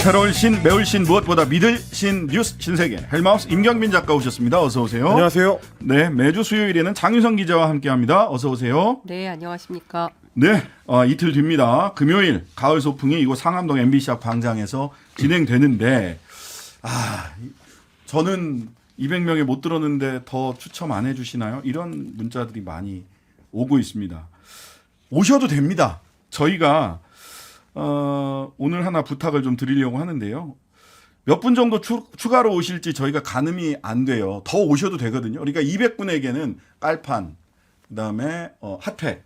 새로울 신, 매울 신, 무엇보다 믿을 신 뉴스 신세계 헬마우스 임경빈 작가 오셨습니다. 어서 오세요. 안녕하세요. 네, 매주 수요일에는 장윤성 기자와 함께합니다. 어서 오세요. 네, 안녕하십니까. 네, 이틀 뒤입니다. 금요일 가을 소풍이 이곳 상암동 MBC 앞 광장에서 진행되는데 저는 200명에 못 들었는데 더 추첨 안 해주시나요? 이런 문자들이 많이 오고 있습니다. 오셔도 됩니다. 저희가 오늘 하나 부탁을 좀 드리려고 하는데요. 몇 분 정도 추가로 오실지 저희가 가늠이 안 돼요. 더 오셔도 되거든요. 그러니까 200분에게는 깔판, 그다음에 핫팩,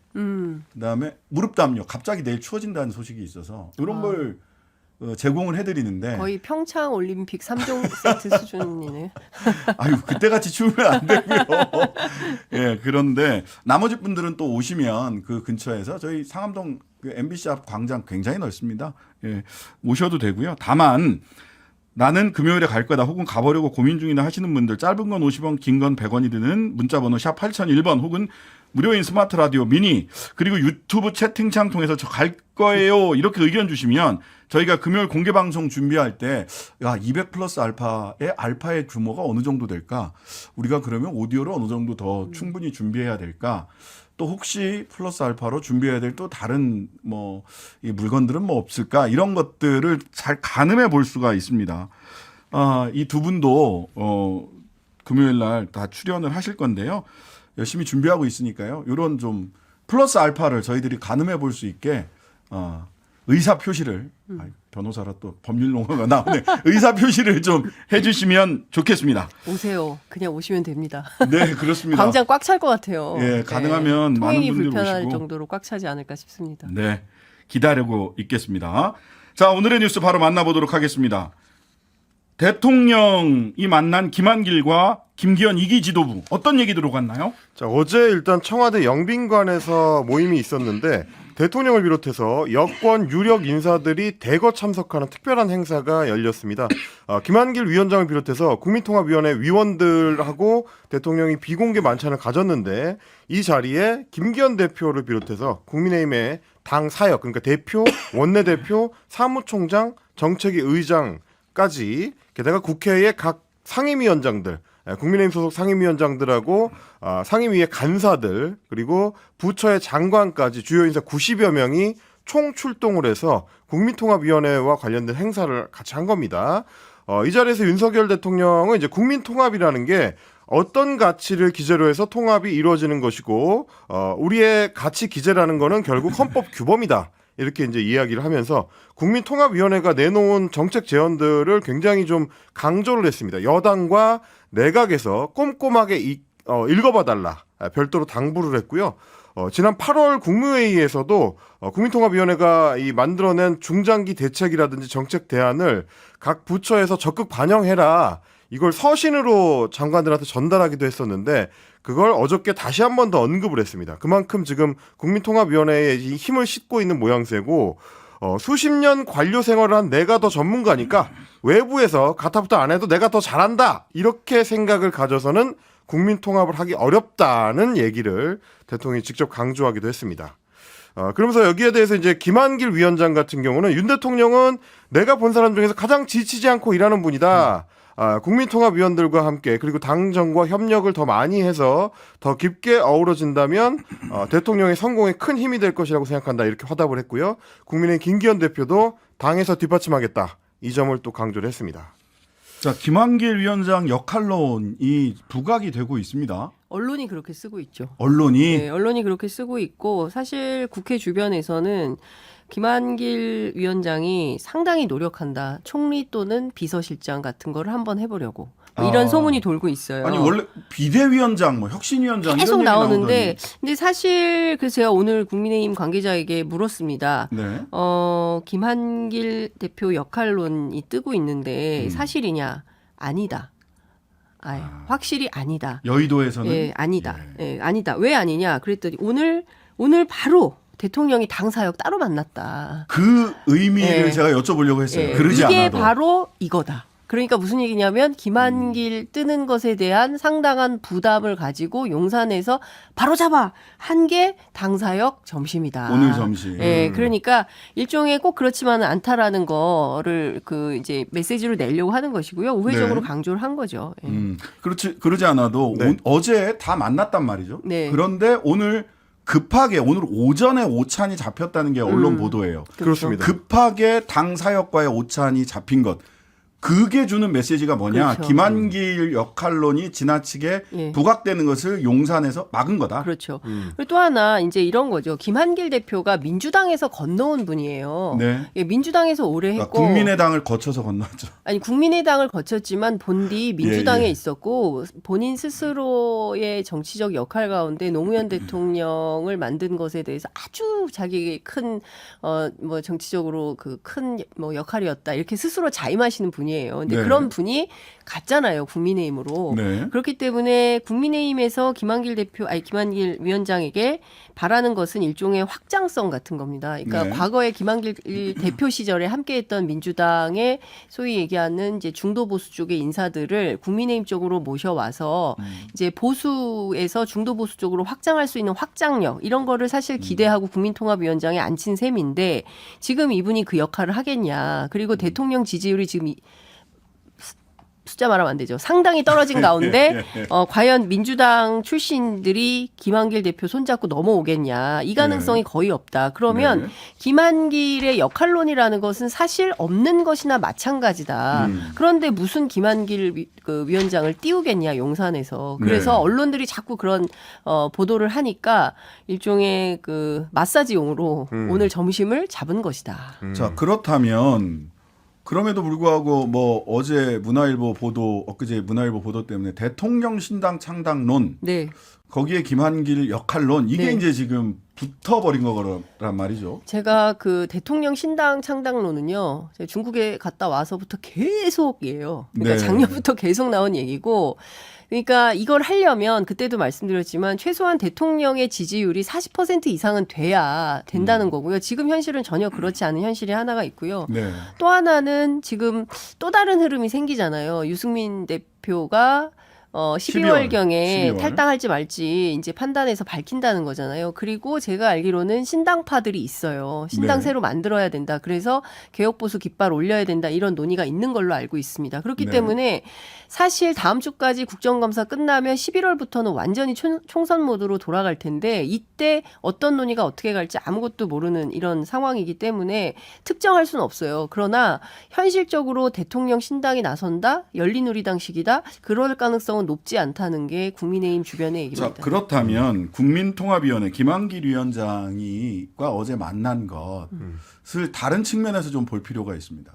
그다음에 무릎 담요. 갑자기 내일 추워진다는 소식이 있어서 이런 걸 제공을 해드리는데 거의 평창 올림픽 3종 세트 수준이네. 아유 그때같이 추우면 안 되고요. 예, 그런데 나머지 분들은 또 오시면 그 근처에서 저희 상암동 그 MBC 앞 광장 굉장히 넓습니다. 예, 오셔도 되고요. 다만 나는 금요일에 갈 거다 혹은 가보려고 고민 중이다 하시는 분들 짧은 건 50원 긴 건 100원이 드는 문자번호 샵 8001번 혹은 무료인 스마트 라디오 미니 그리고 유튜브 채팅창 통해서 저 갈 거예요 이렇게 의견 주시면 저희가 금요일 공개 방송 준비할 때 200 플러스 알파의 규모가 어느 정도 될까? 우리가 그러면 오디오를 어느 정도 더 충분히 준비해야 될까? 또 혹시 플러스 알파로 준비해야 될 또 다른 이 물건들은 뭐 없을까? 이런 것들을 잘 가늠해 볼 수가 있습니다. 이 두 분도 금요일 날 다 출연을 하실 건데요. 열심히 준비하고 있으니까요. 이런 좀 플러스 알파를 저희들이 가늠해 볼 수 있게 의사 표시를 변호사라 또 법률 용어가 나오네. 의사 표시를 좀 해주시면 좋겠습니다. 오세요. 그냥 오시면 됩니다. 네, 그렇습니다. 광장 꽉 찰 것 같아요. 예, 가능하면 많은 통행이 분들 불편할 오시고. 정도로 꽉 차지 않을까 싶습니다. 네, 기다리고 있겠습니다. 자, 오늘의 뉴스 바로 만나보도록 하겠습니다. 대통령이 만난 김한길과 김기현 2기 지도부 어떤 얘기 들어갔나요? 자, 어제 일단 청와대 영빈관에서 모임이 있었는데 대통령을 비롯해서 여권 유력 인사들이 대거 참석하는 특별한 행사가 열렸습니다. 김한길 위원장을 비롯해서 국민통합위원회 위원들하고 대통령이 비공개 만찬을 가졌는데 이 자리에 김기현 대표를 비롯해서 국민의힘의 당 사역, 그러니까 대표, 원내대표, 사무총장, 정책위 의장까지 게다가 국회의 각 상임위원장들, 국민의힘 소속 상임위원장들하고 상임위의 간사들 그리고 부처의 장관까지 주요 인사 90여 명이 총 출동을 해서 국민통합위원회와 관련된 행사를 같이 한 겁니다. 이 자리에서 윤석열 대통령은 이제 국민통합이라는 게 어떤 가치를 기재로 해서 통합이 이루어지는 것이고 우리의 가치 기재라는 거는 결국 헌법 규범이다. 이렇게 이제 이야기를 하면서 국민통합위원회가 내놓은 정책 제언들을 굉장히 좀 강조를 했습니다. 여당과 내각에서 꼼꼼하게 읽어봐달라 별도로 당부를 했고요. 지난 8월 국무회의에서도 국민통합위원회가 만들어낸 중장기 대책이라든지 정책 대안을 각 부처에서 적극 반영해라. 이걸 서신으로 장관들한테 전달하기도 했었는데 그걸 어저께 다시 한 번 더 언급을 했습니다. 그만큼 지금 국민통합위원회에 힘을 싣고 있는 모양새고 수십 년 관료 생활을 한 내가 더 전문가니까 외부에서 가타부터 안 해도 내가 더 잘한다 이렇게 생각을 가져서는 국민통합을 하기 어렵다는 얘기를 대통령이 직접 강조하기도 했습니다. 그러면서 여기에 대해서 이제 김한길 위원장 같은 경우는 윤 대통령은 내가 본 사람 중에서 가장 지치지 않고 일하는 분이다. 국민통합위원들과 함께 그리고 당정과 협력을 더 많이 해서 더 깊게 어우러진다면 대통령의 성공에 큰 힘이 될 것이라고 생각한다 이렇게 화답을 했고요. 국민의힘 김기현 대표도 당에서 뒷받침하겠다 이 점을 또 강조를 했습니다. 자, 김한길 위원장 역할론이 부각이 되고 있습니다. 언론이 그렇게 쓰고 있죠. 언론이 네, 언론이 그렇게 쓰고 있고 사실 국회 주변에서는 김한길 위원장이 상당히 노력한다. 총리 또는 비서실장 같은 거를 한번 해보려고. 이런 소문이 돌고 있어요. 아니 원래 비대위원장, 혁신위원장 계속 이런 나오는데 얘기 나오더니. 근데 사실 그래서 제가 오늘 국민의힘 관계자에게 물었습니다. 네. 김한길 대표 역할론이 뜨고 있는데 사실이냐? 아니다. 확실히 아니다. 여의도에서는 예, 아니다. 예, 아니다. 왜 아니냐? 그랬더니 오늘 바로 대통령이 당 사역 따로 만났다. 그 의미를 예. 제가 여쭤보려고 했어요. 예, 그러지 이게 않아도. 바로 이거다. 그러니까 무슨 얘기냐면 김한길 뜨는 것에 대한 상당한 부담을 가지고 용산에서 바로 잡아 한 게 당사역 점심이다. 오늘 점심. 예, 그러니까 일종의 꼭 그렇지만은 않다라는 거를 그 이제 메시지로 내려고 하는 것이고요. 우회적으로 네. 강조를 한 거죠. 예. 그러지 않아도 네. 어제 다 만났단 말이죠. 네. 그런데 오늘 급하게 오늘 오전에 오찬이 잡혔다는 게 언론 보도예요. 그렇습니다. 급하게 당 사역과의 오찬이 잡힌 것. 그게 주는 메시지가 뭐냐? 그렇죠. 김한길 역할론이 지나치게 예. 부각되는 것을 용산에서 막은 거다. 그렇죠. 그리고 또 하나 이제 이런 거죠. 김한길 대표가 민주당에서 건너온 분이에요. 네. 예, 민주당에서 오래 그러니까 했고 국민의당을 거쳐서 건너왔죠. 아니 국민의당을 거쳤지만 본디 민주당에 예. 있었고 본인 스스로의 정치적 역할 가운데 노무현 대통령을 만든 것에 대해서 아주 자기의 큰 뭐 정치적으로 그 큰 뭐 역할이었다 이렇게 스스로 자임하시는 분이에요. 근데 네. 그런 분이 갔잖아요 국민의힘으로. 네. 그렇기 때문에 국민의힘에서 김한길 위원장에게 바라는 것은 일종의 확장성 같은 겁니다. 그러니까 네. 과거에 김한길 대표 시절에 함께했던 민주당의 소위 얘기하는 이제 중도 보수 쪽의 인사들을 국민의힘 쪽으로 모셔와서 이제 보수에서 중도 보수 쪽으로 확장할 수 있는 확장력 이런 거를 사실 기대하고 국민통합위원장에 앉힌 셈인데 지금 이분이 그 역할을 하겠냐. 그리고 대통령 지지율이 지금 숫자 말하면 안 되죠. 상당히 떨어진 가운데 과연 민주당 출신들이 김한길 대표 손잡고 넘어오겠냐. 이 가능성이 거의 없다. 그러면 네. 김한길의 역할론이라는 것은 사실 없는 것이나 마찬가지다. 그런데 무슨 김한길 그 위원장을 띄우겠냐 용산에서. 그래서 네. 언론들이 자꾸 그런 보도를 하니까 일종의 그 마사지용으로 오늘 점심을 잡은 것이다. 자, 그렇다면 그럼에도 불구하고 뭐 어제 문화일보 보도 엊그제 문화일보 보도 때문에 대통령 신당 창당론 네. 거기에 김한길 역할론 이게 네. 이제 지금 붙어버린 거란 말이죠. 제가 그 대통령 신당 창당론은요, 제가 중국에 갔다 와서부터 계속이에요. 그러니까 네. 작년부터 계속 나온 얘기고, 그러니까 이걸 하려면 그때도 말씀드렸지만 최소한 대통령의 지지율이 40% 이상은 돼야 된다는 거고요. 지금 현실은 전혀 그렇지 않은 현실이 하나가 있고요. 네. 또 하나는 지금 또 다른 흐름이 생기잖아요. 유승민 대표가 12월경에 12월. 탈당할지 말지 이제 판단해서 밝힌다는 거잖아요. 그리고 제가 알기로는 신당파들이 있어요. 신당 네. 새로 만들어야 된다. 그래서 개혁보수 깃발 올려야 된다. 이런 논의가 있는 걸로 알고 있습니다. 그렇기 네. 때문에 사실 다음 주까지 국정감사 끝나면 11월부터는 완전히 총선 모드로 돌아갈 텐데 이때 어떤 논의가 어떻게 갈지 아무것도 모르는 이런 상황이기 때문에 특정할 수는 없어요. 그러나 현실적으로 대통령 신당이 나선다? 열린우리당식이다? 그럴 가능성은 높지 않다는 게 국민의힘 주변의 자, 얘기입니다. 그렇다면 국민통합위원회 김한길 위원장이과 어제 만난 것을 다른 측면에서 좀 볼 필요가 있습니다.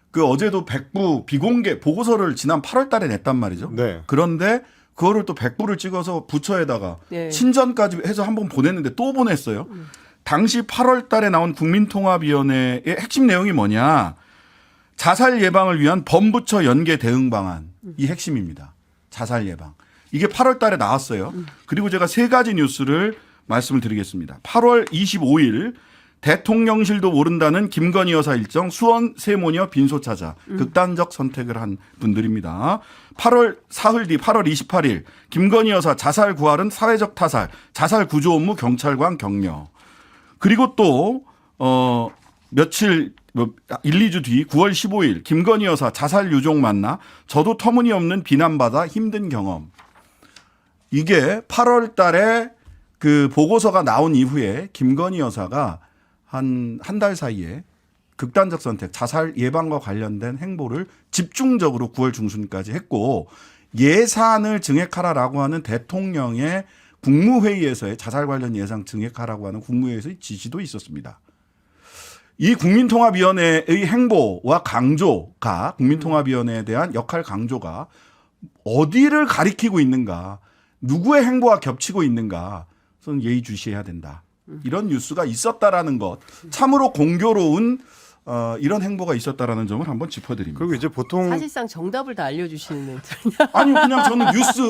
그 어제도 백부 비공개 보고서를 지난 8월 달에 냈단 말이죠. 네. 그런데 그거를 또 백부를 찍어서 부처에다가 네. 친전까지 해서 한번 보냈는데 또 보냈어요. 당시 8월 달에 나온 국민통합위원회의 핵심 내용이 뭐냐. 자살 예방을 위한 범부처 연계 대응 방안. 이 핵심입니다. 자살 예방. 이게 8월 달에 나왔어요. 그리고 제가 세 가지 뉴스를 말씀을 드리겠습니다. 8월 25일 대통령실도 모른다는 김건희 여사 일정 수원 세모녀 빈소 찾아 극단적 선택을 한 분들입니다. 8월 사흘 뒤 8월 28일 김건희 여사 자살 구할은 사회적 타살 자살 구조 업무 경찰관 격려. 그리고 또 며칠 1, 2주 뒤 9월 15일 김건희 여사 자살 유족 만나 저도 터무니없는 비난받아 힘든 경험. 이게 8월 달에 그 보고서가 나온 이후에 김건희 여사가 한 달 사이에 극단적 선택, 자살 예방과 관련된 행보를 집중적으로 9월 중순까지 했고 예산을 증액하라라고 하는 대통령의 국무회의에서의 자살 관련 예산 증액하라고 하는 국무회의에서의 지시도 있었습니다. 이 국민통합위원회의 행보와 강조가 국민통합위원회에 대한 역할 강조가 어디를 가리키고 있는가, 누구의 행보와 겹치고 있는가, 그건 예의주시해야 된다. 이런 뉴스가 있었다라는 것, 참으로 공교로운 이런 행보가 있었다라는 점을 한번 짚어드립니다. 그리고 이제 보통 사실상 정답을 다 알려주시는 멘트. 아니 그냥 저는 뉴스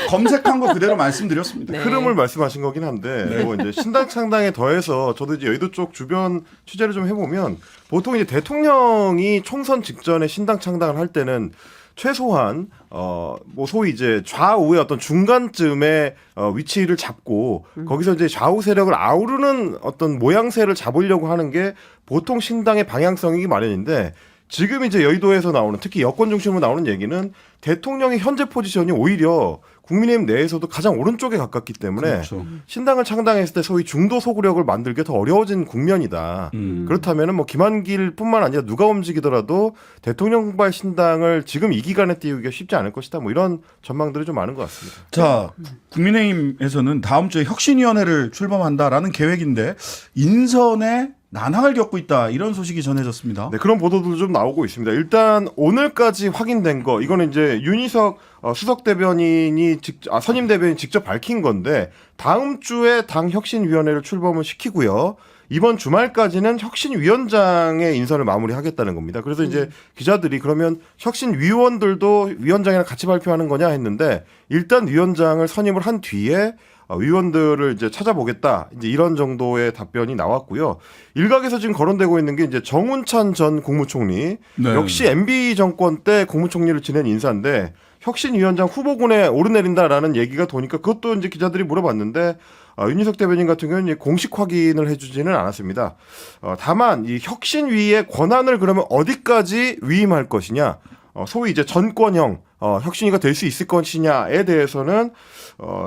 검색한 거 그대로 말씀드렸습니다. 네. 흐름을 말씀하신 거긴 한데 뭐 이제 신당 창당에 더해서 저도 이제 여의도 쪽 주변 취재를 좀 해보면 보통 이제 대통령이 총선 직전에 신당 창당을 할 때는 최소한 뭐 소위 이제 좌우의 어떤 중간쯤에 위치를 잡고 거기서 이제 좌우 세력을 아우르는 어떤 모양새를 잡으려고 하는 게 보통 신당의 방향성이기 마련인데 지금 이제 여의도에서 나오는 특히 여권 중심으로 나오는 얘기는 대통령의 현재 포지션이 오히려 국민의힘 내에서도 가장 오른쪽에 가깝기 때문에 그렇죠. 신당을 창당했을 때 소위 중도 소구력을 만들기 더 어려워진 국면이다. 그렇다면은 뭐 김한길뿐만 아니라 누가 움직이더라도 대통령발 신당을 지금 이 기간에 띄우기가 쉽지 않을 것이다. 뭐 이런 전망들이 좀 많은 것 같습니다. 자, 국민의힘에서는 다음 주에 혁신위원회를 출범한다라는 계획인데 인선에 난항을 겪고 있다 이런 소식이 전해졌습니다. 네, 그런 보도도 좀 나오고 있습니다. 일단 오늘까지 확인된 거 이거는 이제 윤희석 수석 대변인이 선임 대변인이 직접 밝힌 건데 다음 주에 당 혁신위원회를 출범을 시키고요. 이번 주말까지는 혁신위원장의 인선을 마무리하겠다는 겁니다. 그래서 이제 기자들이 그러면 혁신위원들도 위원장이랑 같이 발표하는 거냐 했는데 일단 위원장을 선임을 한 뒤에 위원들을 이제 찾아보겠다. 이제 이런 정도의 답변이 나왔고요. 일각에서 지금 거론되고 있는 게 이제 정운찬 전 국무총리. 네. 역시 MB 정권 때 국무총리를 지낸 인사인데 혁신위원장 후보군에 오르내린다라는 얘기가 도니까 그것도 이제 기자들이 물어봤는데 윤희석 대변인 같은 경우는 공식 확인을 해주지는 않았습니다. 다만 이 혁신위의 권한을 그러면 어디까지 위임할 것이냐, 소위 이제 전권형 혁신위가 될 수 있을 것이냐에 대해서는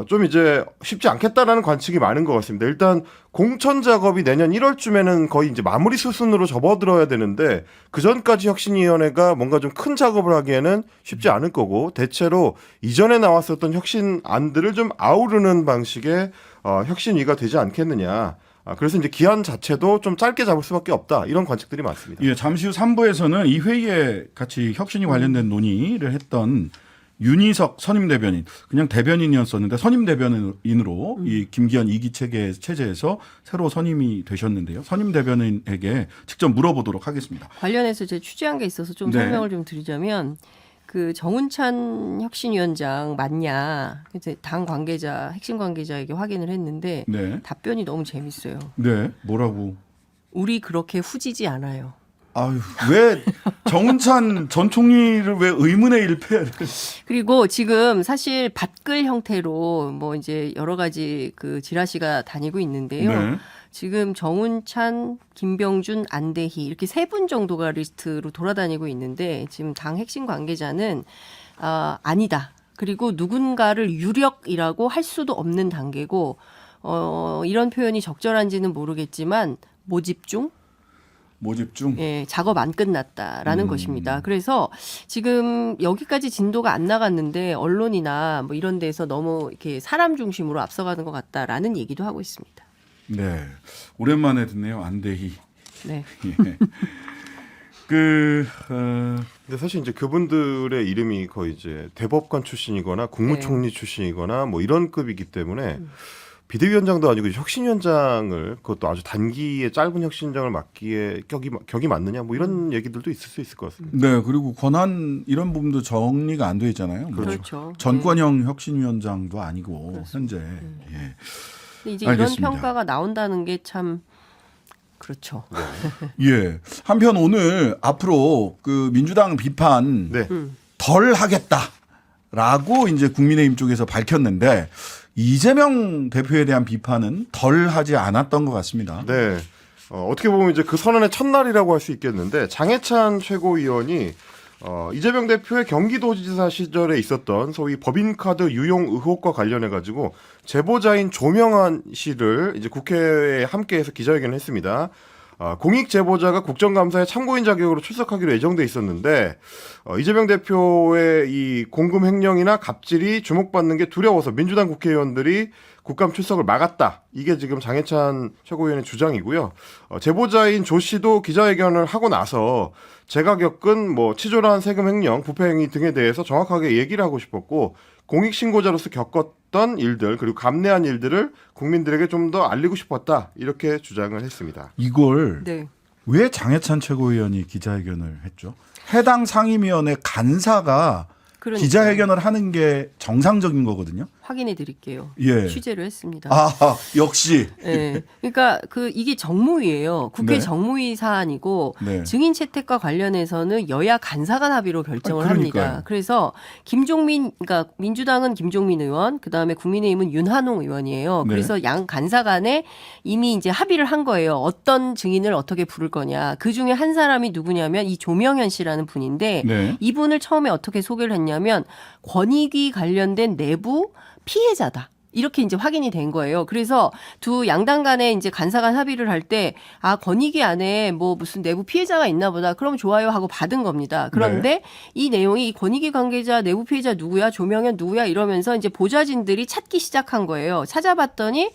좀 이제 쉽지 않겠다라는 관측이 많은 것 같습니다. 일단 공천 작업이 내년 1월쯤에는 거의 이제 마무리 수순으로 접어들어야 되는데 그 전까지 혁신위원회가 뭔가 좀 큰 작업을 하기에는 쉽지 않을 거고 대체로 이전에 나왔었던 혁신안들을 좀 아우르는 방식의 혁신위가 되지 않겠느냐. 그래서 이제 기한 자체도 좀 짧게 잡을 수밖에 없다. 이런 관측들이 많습니다. 예, 잠시 후 3부에서는 이 회의에 같이 혁신이 관련된 논의를 했던 윤희석 선임 대변인, 그냥 대변인이었었는데 선임 대변인으로 이 김기현 2기 체제에서 새로 선임이 되셨는데요. 선임 대변인에게 직접 물어보도록 하겠습니다. 관련해서 제가 취재한 게 있어서 좀 네. 설명을 좀 드리자면 그 정운찬 혁신위원장 맞냐? 그래서 당 관계자, 핵심 관계자에게 확인을 했는데 네. 답변이 너무 재밌어요. 네. 뭐라고? 우리 그렇게 후지지 않아요. 아유, 왜 정운찬 전 총리를 왜 의문의 일패를. 그리고 지금 사실 밭글 형태로 뭐 이제 여러 가지 그 지라시가 다니고 있는데요. 네. 지금 정운찬, 김병준, 안대희 이렇게 세 분 정도가 리스트로 돌아다니고 있는데 지금 당 핵심 관계자는 아니다. 그리고 누군가를 유력이라고 할 수도 없는 단계고 이런 표현이 적절한지는 모르겠지만 모집 중 예, 작업 안 끝났다라는 것입니다. 그래서 지금 여기까지 진도가 안 나갔는데 언론이나 뭐 이런 데서 너무 이렇게 사람 중심으로 앞서가는 것 같다라는 얘기도 하고 있습니다. 네. 오랜만에 듣네요. 안대희. 네. 예. 근데 사실 이제 그분들의 이름이 거의 이제 대법관 출신이거나 국무총리 출신이거나 뭐 이런 급이기 때문에 비대위원장도 아니고 혁신위원장을 그것도 아주 단기에 짧은 혁신장을 맡기에 격이 맞느냐 뭐 이런 얘기들도 있을 수 있을 것 같습니다. 네. 그리고 권한 이런 부분도 정리가 안 돼 있잖아요. 뭐 그렇죠. 전권형 혁신위원장도 아니고 현재. 예. 근데 이제 알겠습니다. 이런 평가가 나온다는 게 참 그렇죠. 예. 한편 오늘 앞으로 그 민주당 비판 네. 덜 하겠다라고 이제 국민의힘 쪽에서 밝혔는데 이재명 대표에 대한 비판은 덜 하지 않았던 것 같습니다. 네. 어떻게 보면 이제 그 선언의 첫날이라고 할 수 있겠는데 장해찬 최고위원이 이재명 대표의 경기도지사 시절에 있었던 소위 법인카드 유용 의혹과 관련해 가지고 제보자인 조명환 씨를 이제 국회에 함께해서 기자회견을 했습니다. 공익 제보자가 국정감사에 참고인 자격으로 출석하기로 예정돼 있었는데 이재명 대표의 이 공금 횡령이나 갑질이 주목받는 게 두려워서 민주당 국회의원들이 국감 출석을 막았다. 이게 지금 장해찬 최고위원의 주장이고요. 제보자인 조 씨도 기자회견을 하고 나서 제가 겪은 뭐 치졸한 세금 횡령, 부패 행위 등에 대해서 정확하게 얘기를 하고 싶었고 공익신고자로서 겪었던 일들 그리고 감내한 일들을 국민들에게 좀 더 알리고 싶었다. 이렇게 주장을 했습니다. 이걸 네. 왜 장해찬 최고위원이 기자회견을 했죠? 해당 상임위원회 간사가 그러니까요. 기자회견을 하는 게 정상적인 거거든요. 확인해 드릴게요. 예. 취재를 했습니다. 아, 역시. 네. 그러니까 이게 정무위예요. 국회 네. 정무위 사안이고 네. 증인 채택과 관련해서는 여야 간사간 합의로 결정을 그러니까요. 합니다. 그래서 그러니까 민주당은 김종민 의원, 그다음에 국민의힘은 윤한홍 의원이에요. 네. 그래서 양 간사간에 이미 이제 합의를 한 거예요. 어떤 증인을 어떻게 부를 거냐. 그 중에 한 사람이 누구냐면 이 조명현 씨라는 분인데 네. 이분을 처음에 어떻게 소개를 했냐면 권익위 관련된 내부 피해자다. 이렇게 이제 확인이 된 거예요. 그래서 두 양당 간에 이제 간사간 합의를 할 때, 권익위 안에 뭐 무슨 내부 피해자가 있나 보다. 그럼 좋아요 하고 받은 겁니다. 그런데 이 내용이 이 권익위 관계자 내부 피해자 누구야? 조명현 누구야? 이러면서 이제 보좌진들이 찾기 시작한 거예요. 찾아봤더니,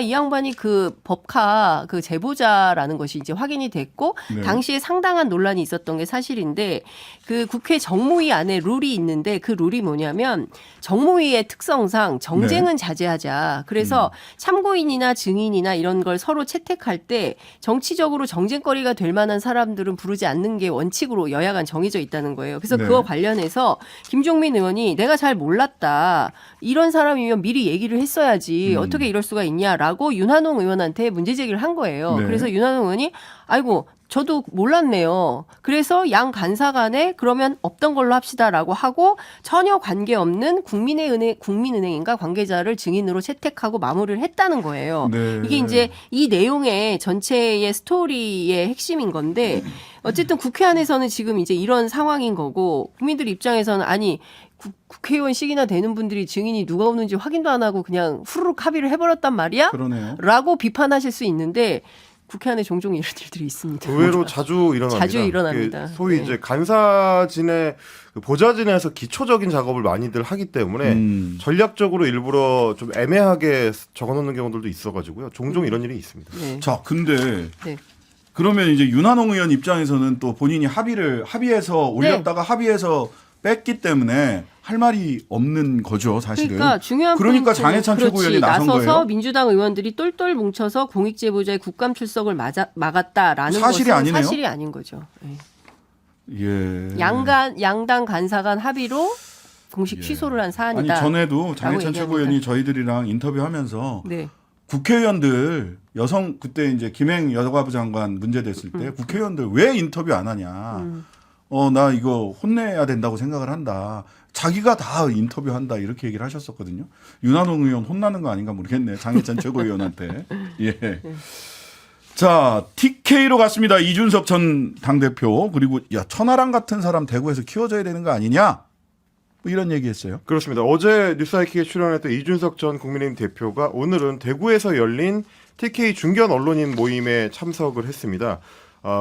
이 양반이 그 법카 그 제보자라는 것이 이제 확인이 됐고, 네. 당시에 상당한 논란이 있었던 게 사실인데, 그 국회 정무위 안에 룰이 있는데 그 룰이 뭐냐면 정무위의 특성상 정쟁은 자제하자. 그래서 참고인이나 증인이나 이런 걸 서로 채택할 때 정치적으로 정쟁거리가 될 만한 사람들은 부르지 않는 게 원칙으로 여야 간 정해져 있다는 거예요. 그래서 네. 그거 관련해서 김종민 의원이 내가 잘 몰랐다. 이런 사람이면 미리 얘기를 했어야지. 어떻게 이럴 수가 있냐라고 윤한홍 의원한테 문제 제기를 한 거예요. 네. 그래서 윤한홍 의원이 아이고 저도 몰랐네요. 그래서 양 간사 간에 그러면 없던 걸로 합시다라고 하고 전혀 관계없는 국민은행인가 관계자를 증인으로 채택하고 마무리를 했다는 거예요. 네. 이게 이제 이 내용의 전체의 스토리의 핵심인 건데 어쨌든 국회 안에서는 지금 이제 이런 상황인 거고 국민들 입장에서는 아니 국회의원씩이나 되는 분들이 증인이 누가 오는지 확인도 안 하고 그냥 후루룩 합의를 해버렸단 말이야? 그러네요. 라고 비판하실 수 있는데 국회 안에 종종 이런 일들이 있습니다. 의외로 자주 일어납니다. 자주 일어납니다. 그 소위 네. 이제 간사진의 그 보좌진에서 기초적인 작업을 많이들 하기 때문에 전략적으로 일부러 좀 애매하게 적어놓는 경우들도 있어가지고요. 종종 이런 일이 있습니다. 네. 자, 근데 네. 그러면 이제 윤한홍 의원 입장에서는 또 본인이 합의해서 올렸다가 합의해서 뺐기 때문에 할 말이 없는 거죠, 사실은. 그러니까 중요한 그러니까 포인트는 장해찬 최고위원이 나선 나서서 거예요. 민주당 의원들이 똘똘 뭉쳐서 공익제보자의 국감 출석을 막았다라는 사실이 것은 아니네요. 사실이 아닌 거죠. 네. 예. 양당 간사간 합의로 공식 취소를 한 아니 사안이다. 전에도 장해찬 얘기합니다. 최고위원이 저희들이랑 인터뷰하면서 네. 국회의원들 그때 이제 김행 여가부 장관 문제됐을 때 국회의원들 왜 인터뷰 안 하냐. 나 이거 혼내야 된다고 생각을 한다. 자기가 다 인터뷰한다 이렇게 얘기를 하셨었거든요. 윤한홍 의원 혼나는 거 아닌가 모르겠네. 장해찬 최고위원한테. 예. 자, TK로 갔습니다. 이준석 전 당대표. 그리고 천하람 같은 사람 대구에서 키워줘야 되는 거 아니냐. 뭐 이런 얘기했어요. 그렇습니다. 어제 뉴스하이킥에 출연했던 이준석 전 국민의힘 대표가 오늘은 대구에서 열린 TK 중견 언론인 모임에 참석을 했습니다.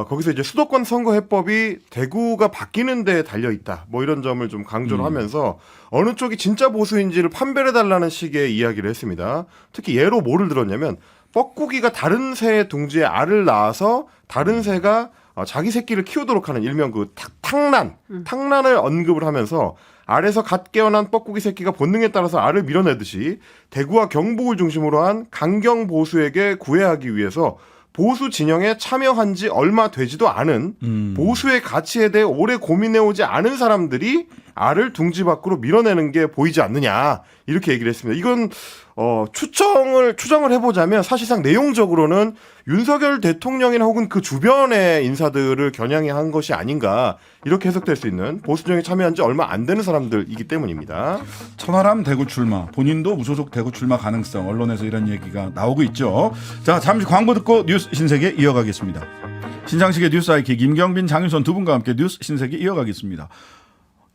거기서 이제 수도권 선거 해법이 대구가 바뀌는 데 달려 있다. 뭐 이런 점을 좀 강조를 하면서 어느 쪽이 진짜 보수인지를 판별해달라는 식의 이야기를 했습니다. 특히 예로 뭐를 들었냐면 뻐꾸기가 다른 새의 둥지에 알을 낳아서 다른 새가 자기 새끼를 키우도록 하는 일명 그 탕란을 언급을 하면서 알에서 갓 깨어난 뻐꾸기 새끼가 본능에 따라서 알을 밀어내듯이 대구와 경북을 중심으로 한 강경 보수에게 구애하기 위해서 보수 진영에 참여한 지 얼마 되지도 않은 보수의 가치에 대해 오래 고민해오지 않은 사람들이 알을 둥지 밖으로 밀어내는 게 보이지 않느냐 이렇게 얘기를 했습니다. 이건 추정을 해보자면 사실상 내용적으로는 윤석열 대통령이나 혹은 그 주변의 인사들을 겨냥해 한 것이 아닌가 이렇게 해석될 수 있는 보수 진영에 참여한 지 얼마 안 되는 사람들이기 때문입니다. 천하람 대구 출마, 본인도 무소속 대구 출마 가능성 언론에서 이런 얘기가 나오고 있죠. 자, 잠시 광고 듣고 뉴스 신세계 이어가겠습니다. 신장식의 뉴스 아이킥 김경빈, 장윤선 두 분과 함께 뉴스 신세계 이어가겠습니다.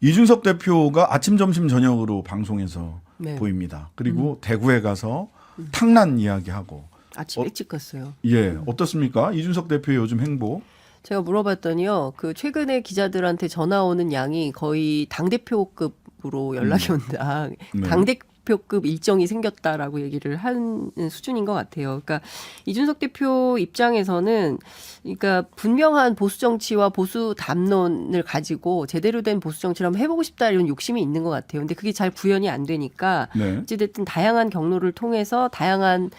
이준석 대표가 아침, 점심, 저녁으로 방송에서 네. 보입니다. 그리고 대구에 가서 탕란 이야기하고. 아침 일찍 갔어요. 예, 어떻습니까? 이준석 대표의 요즘 행보. 제가 물어봤더니요. 그 최근에 기자들한테 전화 오는 양이 거의 당대표급으로 연락이 온다. 네. 당대표 대표급 일정이 생겼다라고 얘기를 하는 수준인 것 같아요. 그러니까 이준석 대표 입장에서는 그러니까 분명한 보수 정치와 보수 담론을 가지고 제대로 된 보수 정치를 한번 해보고 싶다 이런 욕심이 있는 것 같아요. 근데 그게 잘 구현이 안 되니까 네. 어찌됐든 다양한 경로를 통해서 다양한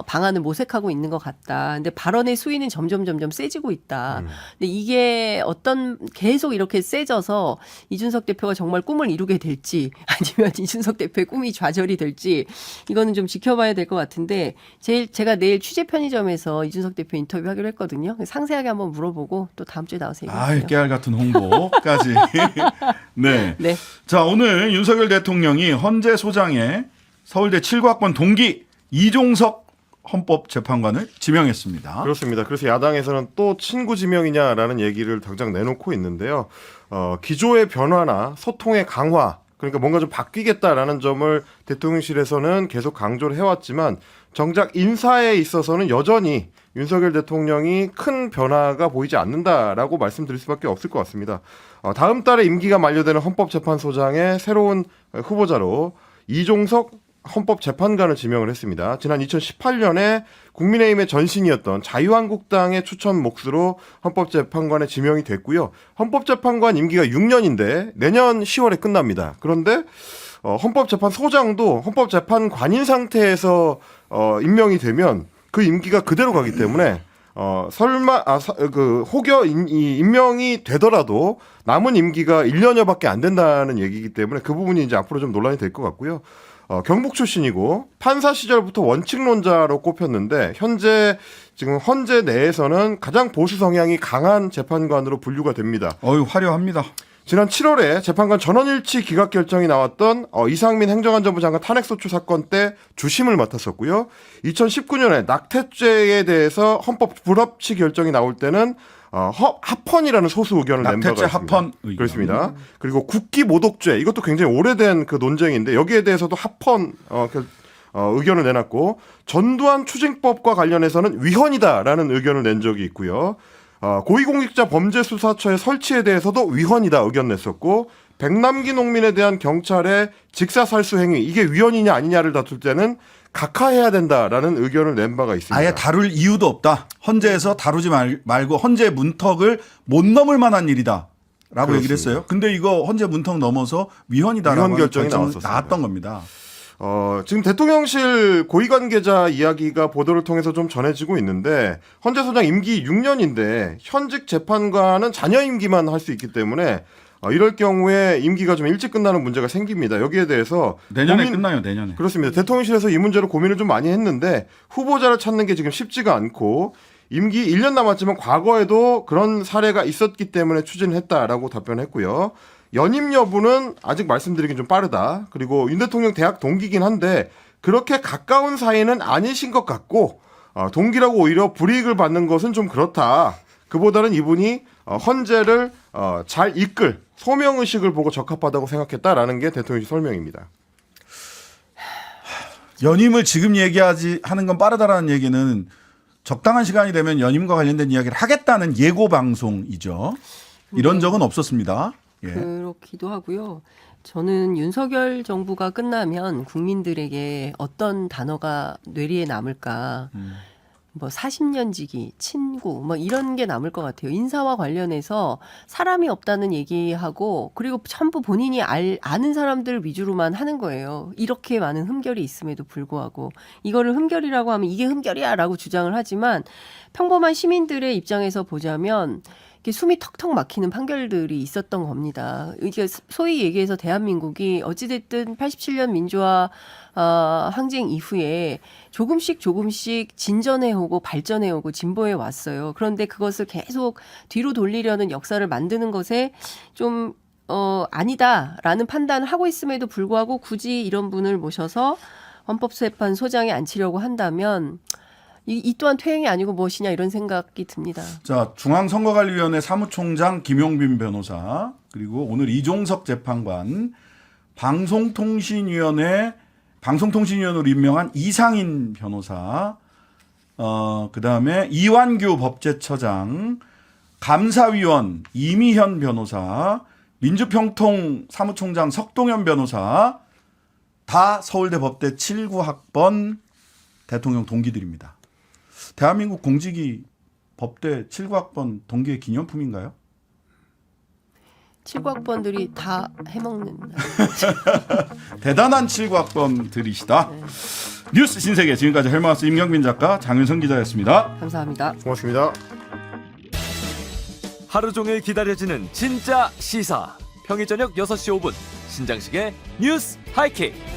방안을 모색하고 있는 것 같다. 근데 발언의 수위는 점점 세지고 있다. 근데 이게 어떤 계속 이렇게 세져서 이준석 대표가 정말 꿈을 이루게 될지 아니면 이준석 대표의 꿈이 좌절이 될지 이거는 좀 지켜봐야 될 것 같은데 제가 내일 취재 편의점에서 이준석 대표 인터뷰하기로 했거든요. 상세하게 한번 물어보고 또 다음 주에 나와서 얘기할게요. 깨알 같은 홍보까지. 네. 네. 자, 오늘 윤석열 대통령이 헌재 소장에 서울대 7과학번 동기 이종석 헌법재판관을 지명했습니다. 그렇습니다. 그래서 야당에서는 또 친구 지명이냐라는 얘기를 당장 내놓고 있는데요. 기조의 변화나 소통의 강화, 그러니까 뭔가 좀 바뀌겠다라는 점을 대통령실에서는 계속 강조를 해왔지만 정작 인사에 있어서는 여전히 윤석열 대통령이 큰 변화가 보이지 않는다라고 말씀드릴 수밖에 없을 것 같습니다. 다음 달에 임기가 만료되는 헌법재판소장의 새로운 후보자로 이종석 헌법재판관을 지명을 했습니다. 지난 2018년에 국민의힘의 전신이었던 자유한국당의 추천 몫으로 헌법재판관에 지명이 됐고요. 헌법재판관 임기가 6년인데 내년 10월에 끝납니다. 그런데 헌법재판소장도 헌법재판관인 상태에서 임명이 되면 그 임기가 그대로 가기 때문에 혹여 임명이 되더라도 남은 임기가 1년여밖에 안 된다는 얘기이기 때문에 그 부분이 이제 앞으로 좀 논란이 될 것 같고요. 경북 출신이고 판사 시절부터 원칙론자로 꼽혔는데 현재 지금 헌재 내에서는 가장 보수 성향이 강한 재판관으로 분류가 됩니다. 화려합니다. 지난 7월에 재판관 전원일치 기각 결정이 나왔던 이상민 행정안전부 장관 탄핵소추 사건 때 주심을 맡았었고요. 2019년에 낙태죄에 대해서 헌법 불합치 결정이 나올 때는 합헌이라는 소수 의견을 낸 바가 낙태죄 있습니다. 합헌 의견. 그렇습니다. 그리고 국기 모독죄 이것도 굉장히 오래된 그 논쟁인데 여기에 대해서도 합헌 의견을 내놨고 전두환 추징법과 관련해서는 위헌이다라는 의견을 낸 적이 있고요. 고위공직자 범죄수사처의 설치에 대해서도 위헌이다 의견 냈었고 백남기 농민에 대한 경찰의 직사살수 행위 이게 위헌이냐 아니냐를 다툴 때는 각하해야 된다라는 의견을 낸 바가 있습니다. 아예 다룰 이유도 없다. 헌재에서 다루지 말고 헌재 문턱을 못 넘을 만한 일이다. 라고 얘기를 했어요. 근데 이거 헌재 문턱 넘어서 위헌이다라고 위헌 결정이 나왔던 겁니다. 지금 대통령실 고위관계자 이야기가 보도를 통해서 좀 전해지고 있는데 헌재소장 임기 6년인데 현직 재판관은 잔여 임기만 할 수 있기 때문에 이럴 경우에 임기가 좀 일찍 끝나는 문제가 생깁니다. 여기에 대해서 내년에 끝나요. 내년에. 그렇습니다. 대통령실에서 이 문제로 고민을 좀 많이 했는데 후보자를 찾는 게 지금 쉽지가 않고 임기 1년 남았지만 과거에도 그런 사례가 있었기 때문에 추진을 했다라고 답변했고요. 연임 여부는 아직 말씀드리긴 좀 빠르다. 그리고 윤 대통령 대학 동기긴 한데 그렇게 가까운 사이는 아니신 것 같고 동기라고 오히려 불이익을 받는 것은 좀 그렇다. 그보다는 이분이 헌재를 잘 이끌 소명의식을 보고 적합하다고 생각했다라는 게 대통령실 설명입니다. 연임을 지금 하는 건 빠르다라는 얘기는 적당한 시간이 되면 연임과 관련된 이야기를 하겠다는 예고 방송이죠. 이런 적은 없었습니다. 예. 그렇기도 하고요. 저는 윤석열 정부가 끝나면 국민들에게 어떤 단어가 뇌리에 남을까. 뭐 40년 지기, 친구, 뭐 이런 게 남을 것 같아요. 인사와 관련해서 사람이 없다는 얘기하고 그리고 전부 본인이 아는 사람들 위주로만 하는 거예요. 이렇게 많은 흠결이 있음에도 불구하고 이거를 흠결이라고 하면 이게 흠결이야라고 주장을 하지만 평범한 시민들의 입장에서 보자면 이렇게 숨이 턱턱 막히는 판결들이 있었던 겁니다. 이게 소위 얘기해서 대한민국이 어찌됐든 87년 민주화 항쟁 이후에 조금씩 진전해오고 발전해오고 진보해 왔어요. 그런데 그것을 계속 뒤로 돌리려는 역사를 만드는 것에 좀 아니다라는 판단을 하고 있음에도 불구하고 굳이 이런 분을 모셔서 헌법재판 소장에 앉히려고 한다면 이 또한 퇴행이 아니고 무엇이냐 이런 생각이 듭니다. 자, 중앙선거관리위원회 사무총장 김용빈 변호사 그리고 오늘 이종석 재판관 방송통신위원으로 임명한 이상인 변호사 그다음에 이완규 법제처장 감사위원 이미현 변호사 민주평통 사무총장 석동현 변호사 다 서울대 법대 79학번 대통령 동기들입니다. 대한민국 공직이 법대 79학번 동기의 기념품인가요? 7학번들이 다 해먹는. 대단한 79학번들이시다. 네. 뉴스 신세계 지금까지 헬마우스 임경빈 작가, 장윤성 기자였습니다. 감사합니다. 고맙습니다. 하루 종일 기다려지는 진짜 시사. 평일 저녁 6시 5분 신장식의 뉴스 하이킥.